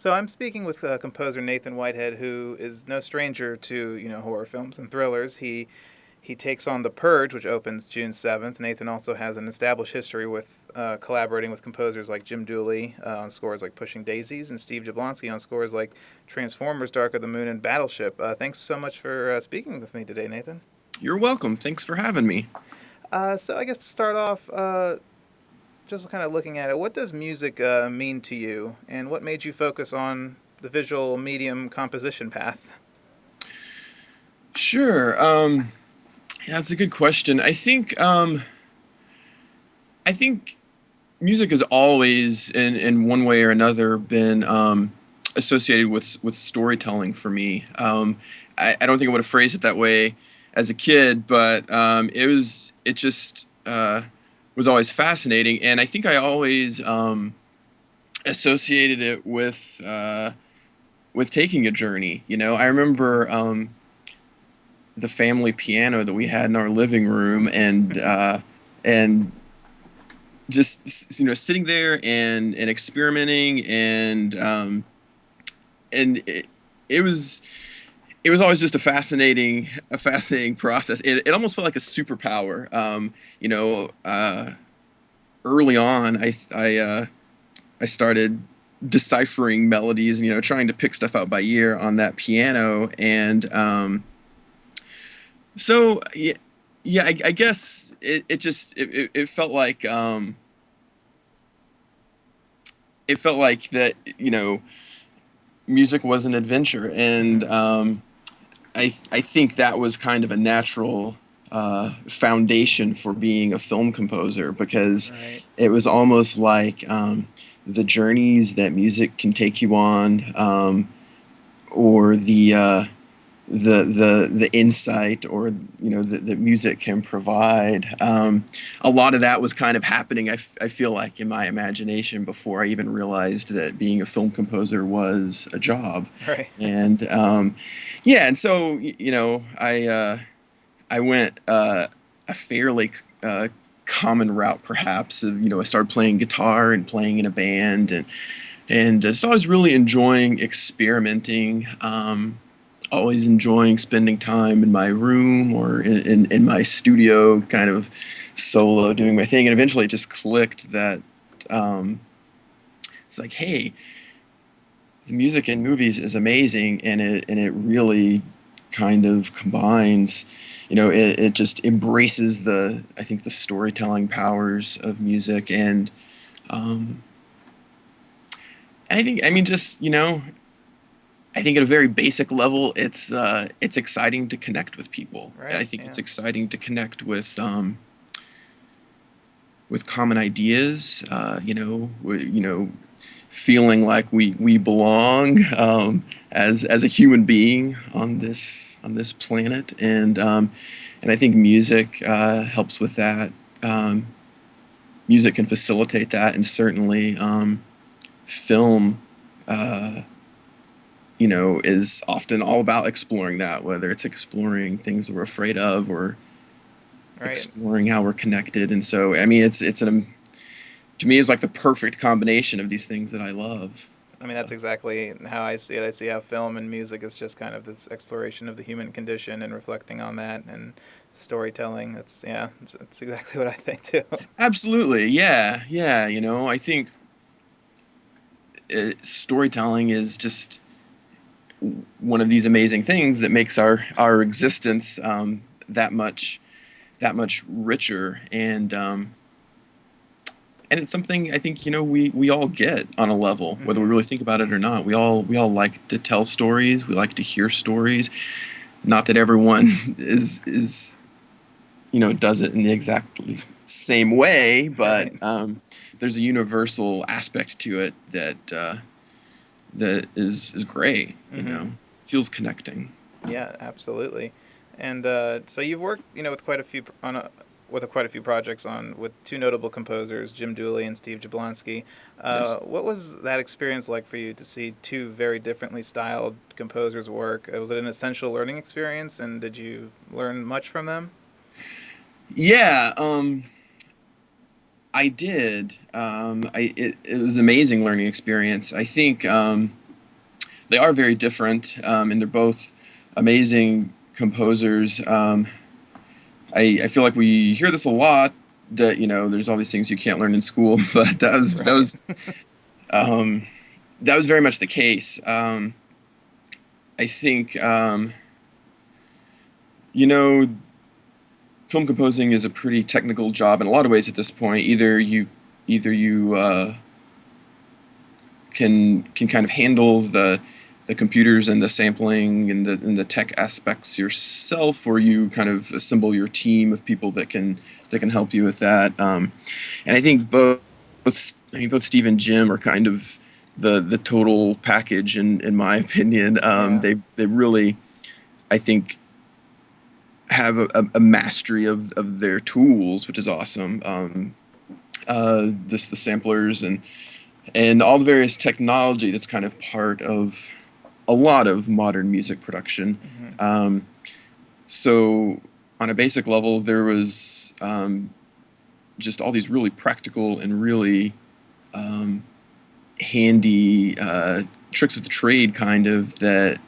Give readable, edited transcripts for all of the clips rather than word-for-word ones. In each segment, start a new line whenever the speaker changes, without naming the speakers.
So I'm speaking with composer Nathan Whitehead, who is no stranger to horror films and thrillers. He takes on The Purge, which opens June 7th. Nathan also has an established history with collaborating with composers like Jim Dooley on scores like Pushing Daisies and Steve Jablonsky on scores like Transformers, Dark of the Moon, and Battleship. Thanks so much for speaking with me today, Nathan.
You're welcome. Thanks for having me.
So I guess to start off, just kind of looking at it, what does music mean to you, and what made you focus on the visual medium composition path?
Sure. Yeah, that's a good question. I think music has always, in one way or another, been associated with storytelling for me. I don't think I would have phrased it that way as a kid, but it just was always fascinating, and I think I always associated it with taking a journey. I remember the family piano that we had in our living room, and just sitting there and experimenting, and it was always just a fascinating process. It almost felt like a superpower. Early on, I started deciphering melodies, trying to pick stuff out by ear on that piano, and so yeah, I guess it felt like that, music was an adventure, and
Mm-hmm.
I think that was kind of a natural foundation for being a film composer, because
Right.
it was almost like the journeys that music can take you on, or the insight, or that music can provide. A lot of that was kind of happening, I feel like, in my imagination before I even realized that being a film composer was a job.
Right.
And yeah, and so I went a fairly common route, perhaps. I started playing guitar and playing in a band, and just always really enjoying experimenting. Always enjoying spending time in my room or in my studio, kind of solo doing my thing. And eventually it just clicked that um, it's like, hey, the music in movies is amazing, and it really kind of combines. It just embraces I think, the storytelling powers of music, um, and I mean, just I think at a very basic level, it's exciting to connect with people. I
Right.
think it's
Yeah.
exciting to connect with common ideas. Feeling like we belong, as a human being on this planet, and I think music helps with that. Um, Music can facilitate that, and certainly film. Uh, is often all about exploring that, whether it's exploring things we're afraid of, or
Right.
exploring how we're connected. And so, I mean, to me, it's like the perfect combination of these things that I love.
I mean, that's exactly how I see it. I see how film and music is just kind of this exploration of the human condition and reflecting on that and storytelling. That's yeah, it's exactly what I think too.
Absolutely, yeah, yeah. I think storytelling is just one of these amazing things that makes our existence that much richer, and it's something I think we all get on a level, whether we
Hmm.
really think about it or not. We all like to tell stories. We like to hear stories. Not that everyone is does it in the exactly same way, but
Right.
there's a universal aspect to it that is great.
Hmm.
Feels connecting.
Yeah, absolutely. And so you've worked, with quite a few with quite a few projects on with two notable composers, Jim Dooley and Steve Jablonsky.
Yes.
What was that experience like for you to see two very differently styled composers work? Was it an essential learning experience, and did you learn much from them?
Yeah. I did. It was an amazing learning experience. I think. They are very different, and they're both amazing composers. I feel like we hear this a lot, that there's all these things you can't learn in school, but
Right.
um, that was very much the case. I think you know film composing is a pretty technical job in a lot of ways at this point. Either you can kind of handle the computers and the sampling and the tech aspects yourself, or you kind of assemble your team of people that can help you with that. And I think both Steve and Jim are kind of the total package in my opinion.
Yeah.
They really, I think, have a mastery of their tools, which is awesome. Just the samplers and all the various technology that's kind of part of a lot of modern music production.
Hmm.
So on a basic level, there was just all these really practical and really um, handy tricks of the trade, kind of that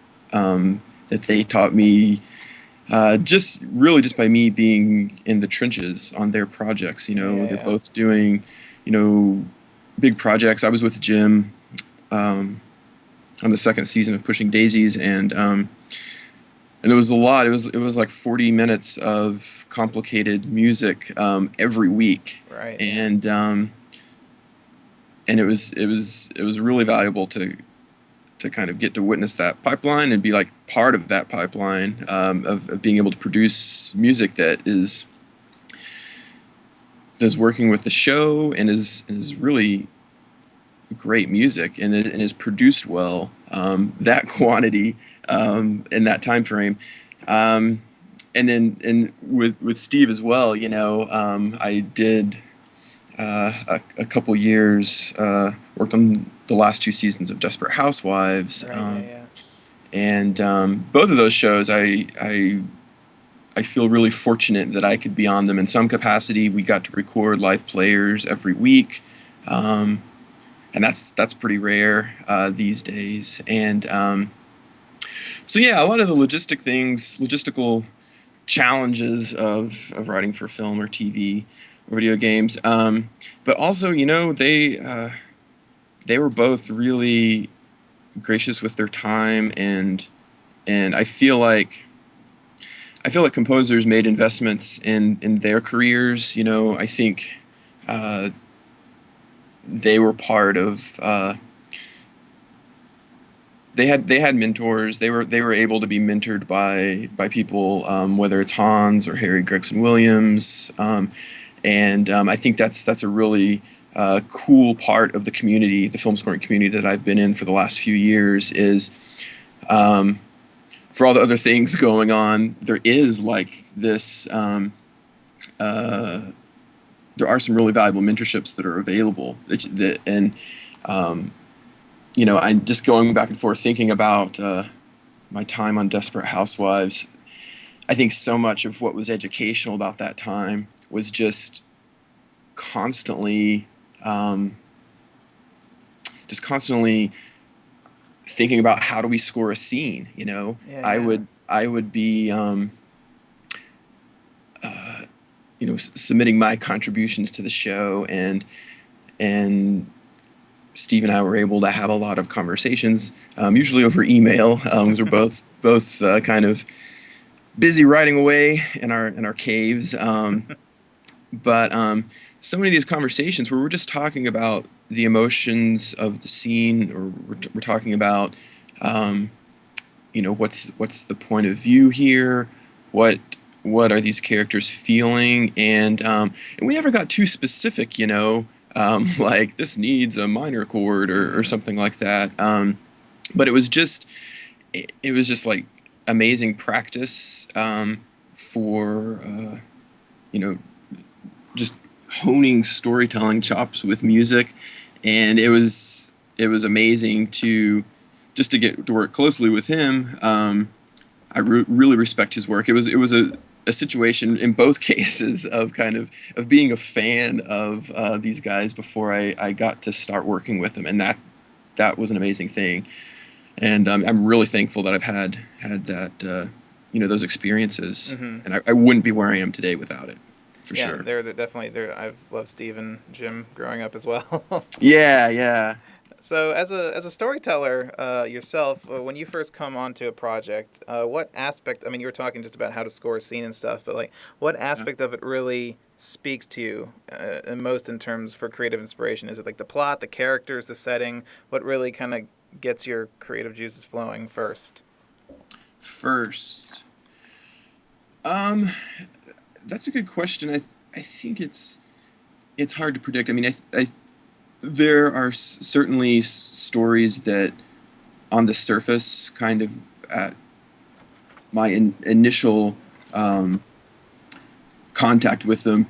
they taught me. Just by me being in the trenches on their projects. They're
Yeah.
both doing, you know, big projects. I was with Jim um, on the second season of Pushing Daisies, and it was a lot. It was like 40 minutes of complicated music every week,
Right. Yeah.
and it was really valuable to kind of get to witness that pipeline and be like part of that pipeline of being able to produce music that is working with the show and is really great music and is produced well. That quantity in that time frame, um, and with Steve as well. I did a couple years worked on the last two seasons of Desperate Housewives,
Right. Yeah. Yeah.
and both of those shows I feel really fortunate that I could be on them in some capacity. We got to record live players every week, um, and that's pretty rare these days. And so yeah, a lot of the logistical challenges of writing for film or TV or video games, but also they were both really gracious with their time, and I feel like composers made investments in their careers. I think uh, they were part of. They had mentors. They were able to be mentored by people, whether it's Hans or Harry Gregson Williams, and I think that's a really cool part of the community, the film scoring community that I've been in for the last few years. Is um, for all the other things going on, there is like this. Uh, there are some really valuable mentorships that are available, and um, I'm just going back and forth thinking about my time on Desperate Housewives. I think so much of what was educational about that time was just constantly, um, constantly thinking about how do we score a scene.
Yeah.
I
Yeah.
would I would be uh, submitting my contributions to the show, and Steve and I were able to have a lot of conversations, usually over email, because we're both kind of busy writing away in our caves. But so many of these conversations where we're just talking about the emotions of the scene, or we're talking about, um, what's the point of view here, what what are these characters feeling, and we never got too specific, like this needs a minor chord or
Hmm.
something like that. But it was just like amazing practice for you know just honing storytelling chops with music, and it was amazing to get to work closely with him. I really respect his work. It was a situation in both cases of kind of being a fan of these guys before I got to start working with them, and that was an amazing thing. and I'm really thankful that I've had that those experiences,
Hmm.
and I wouldn't be where I am today without it, for
Yeah,
sure.
they're definitely there. I've loved Steve and Jim growing up as well.
Yeah, yeah.
So, as a storyteller yourself, when you first come onto a project, what aspect? I mean, you were talking just about how to score a scene and stuff, but like, what
Yeah.
aspect of it really speaks to you, and most in terms for creative inspiration? Is it like the plot, the characters, the setting? What really kind of gets your creative juices flowing first?
First, um, that's a good question. I think it's hard to predict. I mean, there are certainly stories that on the surface, kind of at my initial um, contact with them,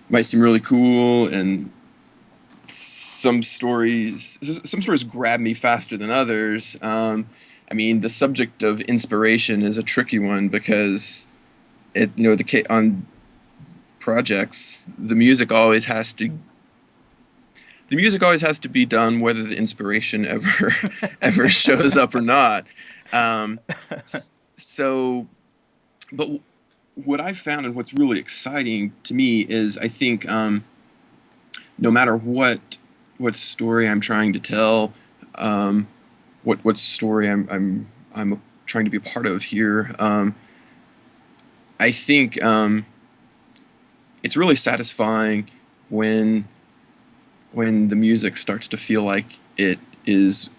might seem really cool, and some stories grab me faster than others. I mean, the subject of inspiration is a tricky one because on projects, the music always has to be done whether the inspiration ever ever shows up or not. Um, so, but what I've found and what's really exciting to me is I think no matter what story I'm trying to tell, um, what story I'm trying to be a part of here, I think it's really satisfying when when the music starts to feel like it is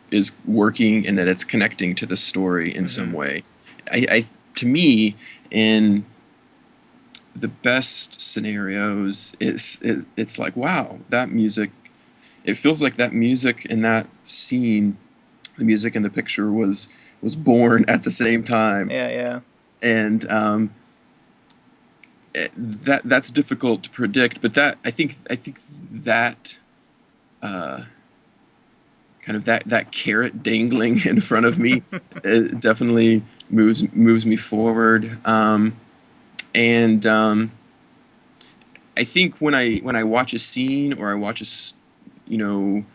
working and that it's connecting to the story in some
Hmm.
way. I to me, in the best scenarios, it's like, wow, that music. It feels like that music in that scene, the music in the picture was born at the same time,
Yeah, yeah.
and that's difficult to predict. But that I think that uh, kind of that carrot dangling in front of me, it definitely moves me forward. And I think when I watch a scene or I watch you know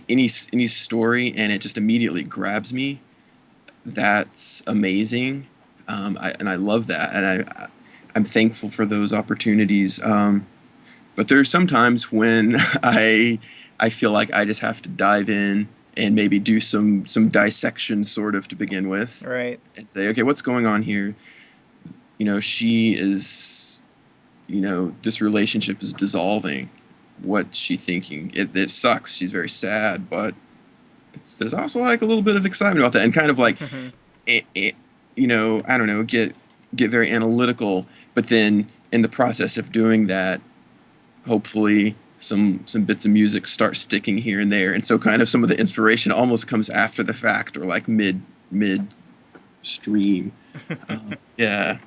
any story and it just immediately grabs me, that's amazing. And I love that, and I'm thankful for those opportunities. But there are some times when I feel like I just have to dive in and maybe do some dissection sort of to begin with,
Right.
and say, okay, what's going on here? She is, this relationship is dissolving. What's she thinking? It sucks. She's very sad, but there's also like a little bit of excitement about that, and kind of like
Hmm.
it I don't know, get very analytical, but then in the process of doing that, hopefully some bits of music start sticking here and there, and so kind of some of the inspiration almost comes after the fact or like mid stream. Yeah.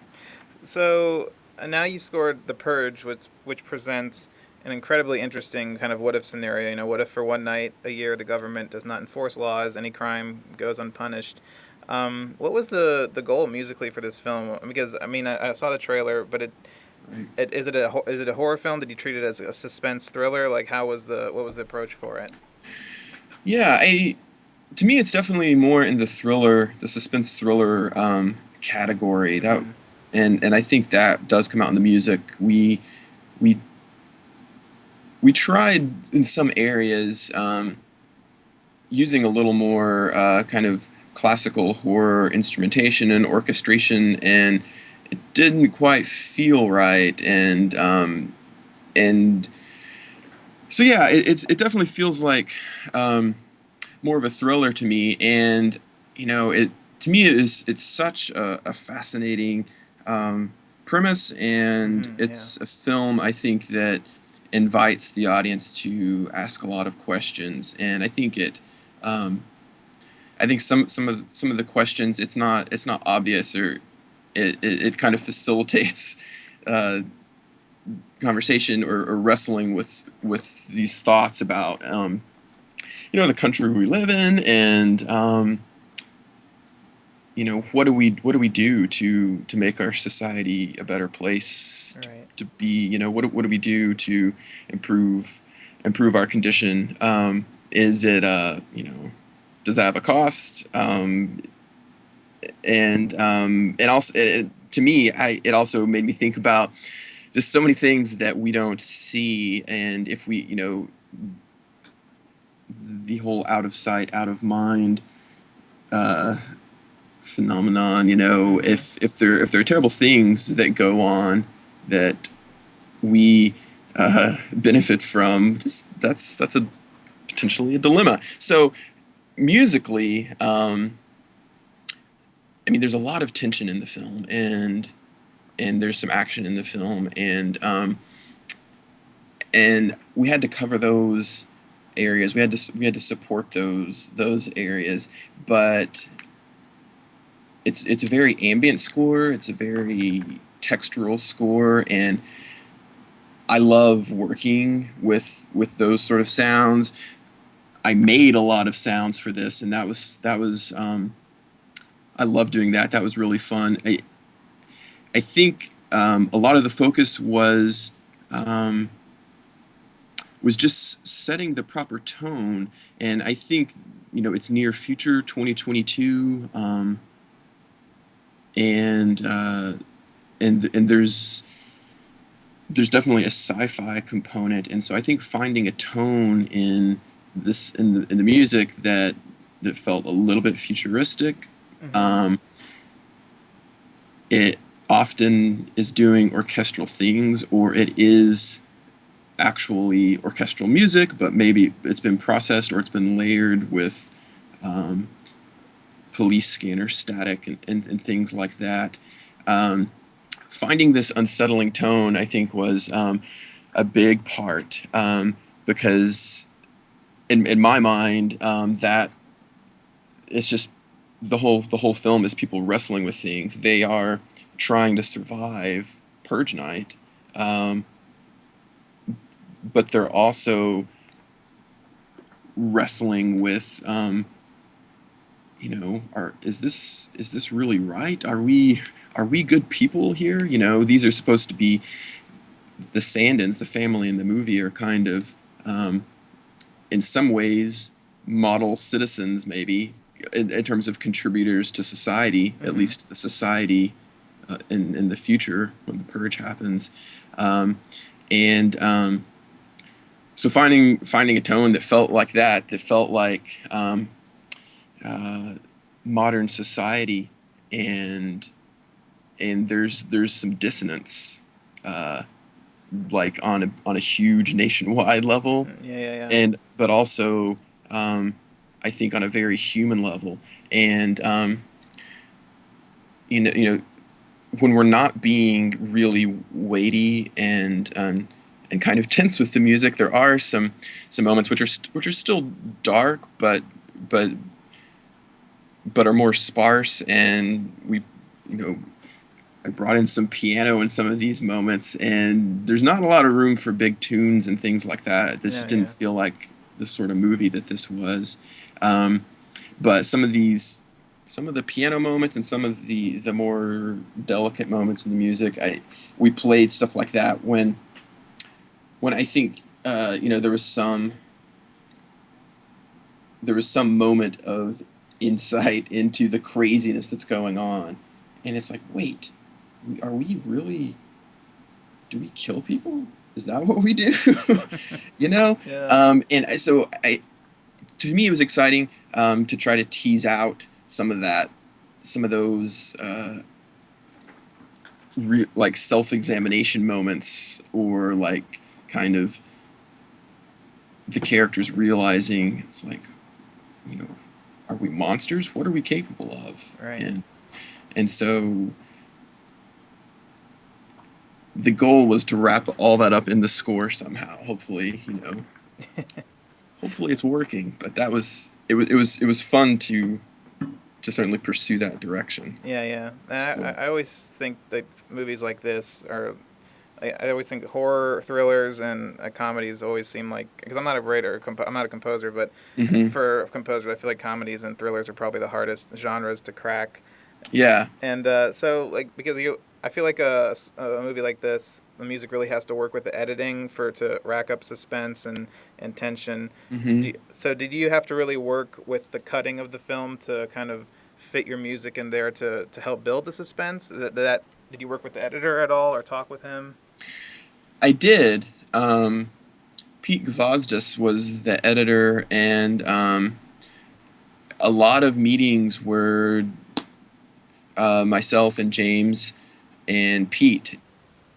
So now you scored The Purge, which presents an incredibly interesting kind of what if scenario. What if for one night a year the government does not enforce laws, any crime goes unpunished? What was the goal musically for this film? Because I mean I saw the trailer, but
Right.
is it a horror film? Did you treat it as a suspense thriller? Like how was the what was the approach for it?
Yeah, to me it's definitely more in the suspense thriller category. That
Mm-hmm.
and I think that does come out in the music. We we tried in some areas using a little more kind of classical horror instrumentation and orchestration, and it didn't quite feel right. And so yeah, it definitely feels like um, more of a thriller to me, and it to me it's such a fascinating um, premise, and
Mm-hmm. Yeah.
it's a film I think that invites the audience to ask a lot of questions, and um, I think some of the questions, it's not obvious, or it kind of facilitates uh, conversation, or wrestling with these thoughts about the country we live in, and what do we do to make our society a better place
Right.
to be. What do we do to improve improve our condition. Is it does that have a cost? And also to me, it also made me think about just so many things that we don't see, and if we, the whole out of sight, out of mind uh, phenomenon.
Mm-hmm.
If there are terrible things that go on that we benefit from, that's a potentially a dilemma. So musically, I mean, there's a lot of tension in the film, and there's some action in the film, and we had to cover those areas. We had to support those areas, but it's a very ambient score. It's a very textural score, and I love working with those sort of sounds. I made a lot of sounds for this, and that was I love doing that. That was really fun. I think a lot of the focus was just setting the proper tone, and I think it's near future 2022, and and there's definitely a sci-fi component, and so I think finding a tone in the music that felt a little bit futuristic.
Mm-hmm.
Um, it often is doing orchestral things, or it is actually orchestral music, but maybe it's been processed or it's been layered with um, police scanner static and things like that. Um, Finding this unsettling tone, I think, was a big part, because in my mind, that it's just the whole film is people wrestling with things. They are trying to survive Purge Night, um, but they're also wrestling with, is this really right? Are we good people here? These are supposed to be the Sandins, the family in the movie, are kind of, in some ways, model citizens, maybe, in terms of contributors to society, at
Mm-hmm.
least the society in the future when the purge happens. And so finding a tone that felt like that felt like uh, modern society, and there's some dissonance, uh, like on a huge nationwide level,
Yeah, yeah, yeah.
and but also, I think, on a very human level. And you know when we're not being really weighty and kind of tense with the music, there are some moments which are still dark, but but are more sparse, and you know I brought in some piano in some of these moments, and there's not a lot of room for big tunes and things like that. This
Yeah,
just didn't
yeah.
feel like the sort of movie that this was. Um, but some of the piano moments and some of the more delicate moments in the music, we played stuff like that when I think there was some moment of insight into the craziness that's going on, and it's like, wait, are we really? Do we kill people? Is that what we do? you know?
Yeah.
So to me, it was exciting, to try to tease out some of those, like self-examination moments, or like kind of the characters realizing it's like, you know, are we monsters? What are we capable of?
Right.
And so the goal was to wrap all that up in the score somehow. Hopefully it's working, but it was fun to certainly pursue that direction.
Yeah, yeah. I,
Explore.
I always think that movies like this are. I always think horror thrillers and comedies always seem like, because I'm not a writer, I'm not a composer, but
Hmm.
for composers, I feel like comedies and thrillers are probably the hardest genres to crack.
Yeah.
And so, like, because I feel like a movie like this, the music really has to work with the editing for it to rack up suspense and tension.
Hmm.
So did you have to really work with the cutting of the film to kind of fit your music in there to help build the suspense? Did you work with the editor at all or talk with him?
I did. Pete Gvozdas was the editor, and a lot of meetings were myself and James and Pete.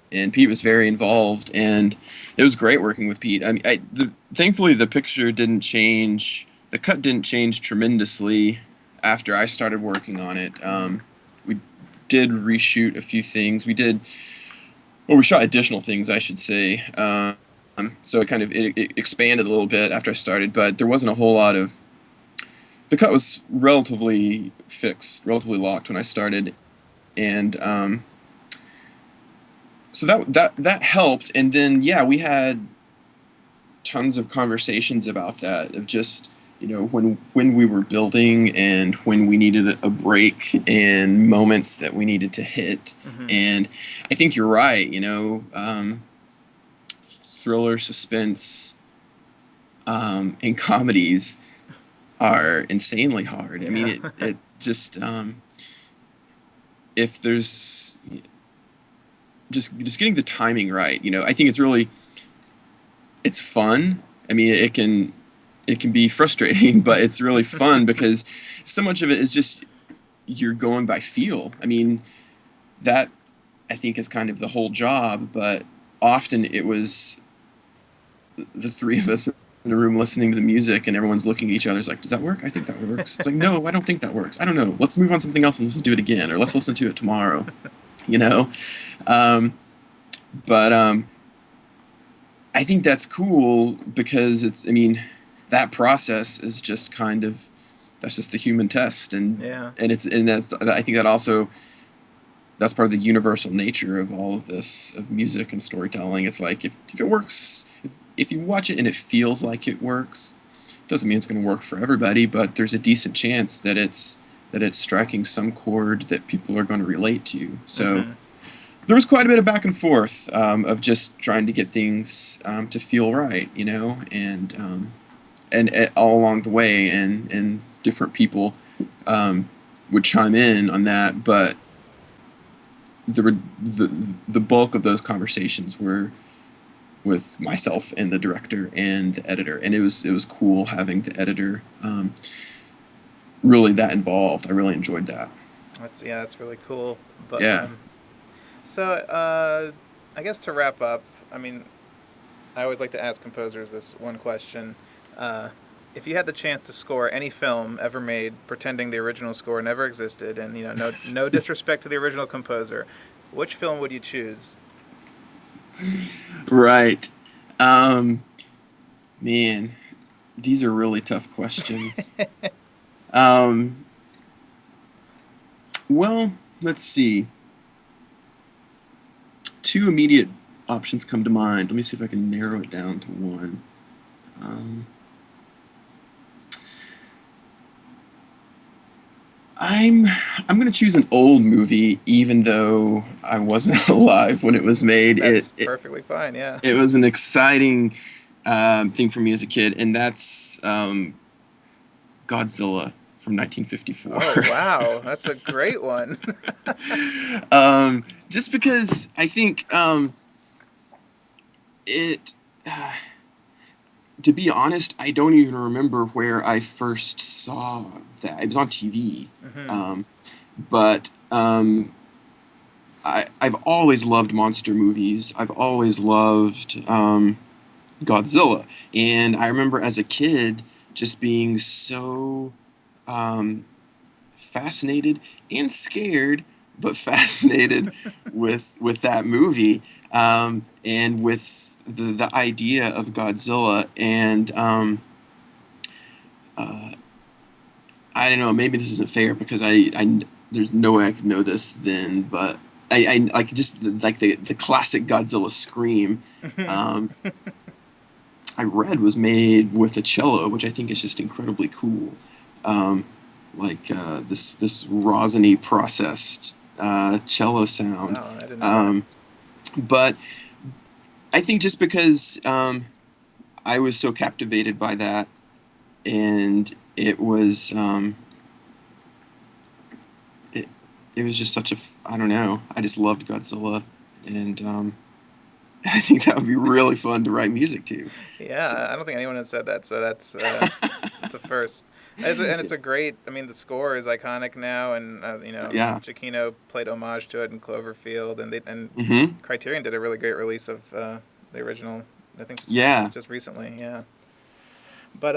And Pete was very involved, and it was great working with Pete. I mean, thankfully the picture didn't change. The cut didn't change tremendously after I started working on it.
Mm-hmm.
We did reshoot a few things. We shot additional things, I should say. So it expanded a little bit after I started, but there wasn't a whole lot of. The cut was relatively fixed, relatively locked when I started, and so that helped. And then yeah, we had tons of conversations about that, of just, when we were building and when we needed a break and moments that we needed to hit.
Mm-hmm.
And I think you're right. Thriller, suspense, and comedies are insanely hard. I mean,
Yeah.
it just, if there's just getting the timing right. I think it's fun. I mean, it can be frustrating, but it's really fun because so much of it is just you're going by feel. I mean, that I think is kind of the whole job, but often it was the three of us in a room listening to the music, and everyone's looking at each other's like, does that work? I think that works. It's like, no, I don't think that works. I don't know. Let's move on to something else and let's do it again, or let's listen to it tomorrow. You know? Um, but I think that's cool because I mean, that process is just that's just the human test. And,
Yeah.
I think that also, that's part of the universal nature of all of this, of music and storytelling. It's like, if it works, if you watch it and it feels like it works, doesn't mean it's going to work for everybody, but there's a decent chance that it's striking some chord that people are going to relate to. So
Mm-hmm.
there was quite a bit of back and forth, of just trying to get things, to feel right, and all along the way, and different people, would chime in on that, but the bulk of those conversations were with myself and the director and the editor, and it was cool having the editor, really that involved. I really enjoyed that.
That's really cool. But
Yeah.
so I guess to wrap up, I mean, I always like to ask composers this one question. Uh, if you had the chance to score any film ever made, pretending the original score never existed, and no disrespect to the original composer, which film would you choose?
Right. Um, Man, these are really tough questions. Um, well, let's see. Two immediate options come to mind. Let me see if I can narrow it down to one. Um, I'm I'm gonna choose an old movie, even though I wasn't alive when it was made.
That's perfectly fine. Yeah.
It was an exciting, thing for me as a kid, and that's, Godzilla from 1954.
Oh wow, that's a great one.
Just because I think, it. To be honest, I don't even remember where I first saw that. It was on TV,
Hmm.
um, but I've always loved monster movies. I've always loved, Godzilla, and I remember as a kid just being so, um, fascinated and scared, but fascinated with that movie, and with the idea of Godzilla. And uh, I don't know, maybe this isn't fair because I there's no way I could know this then, but I like just like the classic Godzilla scream. Um, I read was made with a cello, which I think is just incredibly cool. Um, this rosiny processed, cello sound.
Wow, I didn't know that.
But I think just because I was so captivated by that, and it, it was just such a, I don't know, I just loved Godzilla, and I think that would be really fun to write music to.
Yeah,
So,
I don't think anyone has said that, so that's a first. And it's a great. I mean, the score is iconic now, and
yeah.
Giacchino played homage to it in Cloverfield, and
Hmm.
Criterion did a really great release of the original. I think
Yeah.
just recently, yeah. But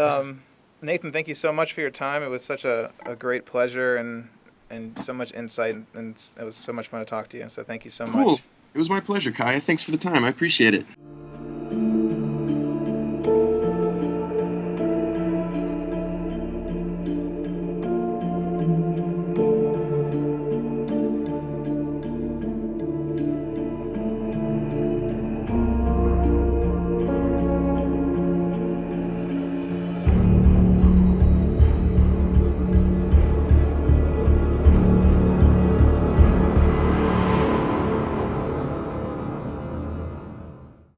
Nathan, thank you so much for your time. It was such a great pleasure and so much insight, and it was so much fun to talk to you. So thank you so
Cool.
much.
It was my pleasure, Kaya. Thanks for the time. I appreciate it.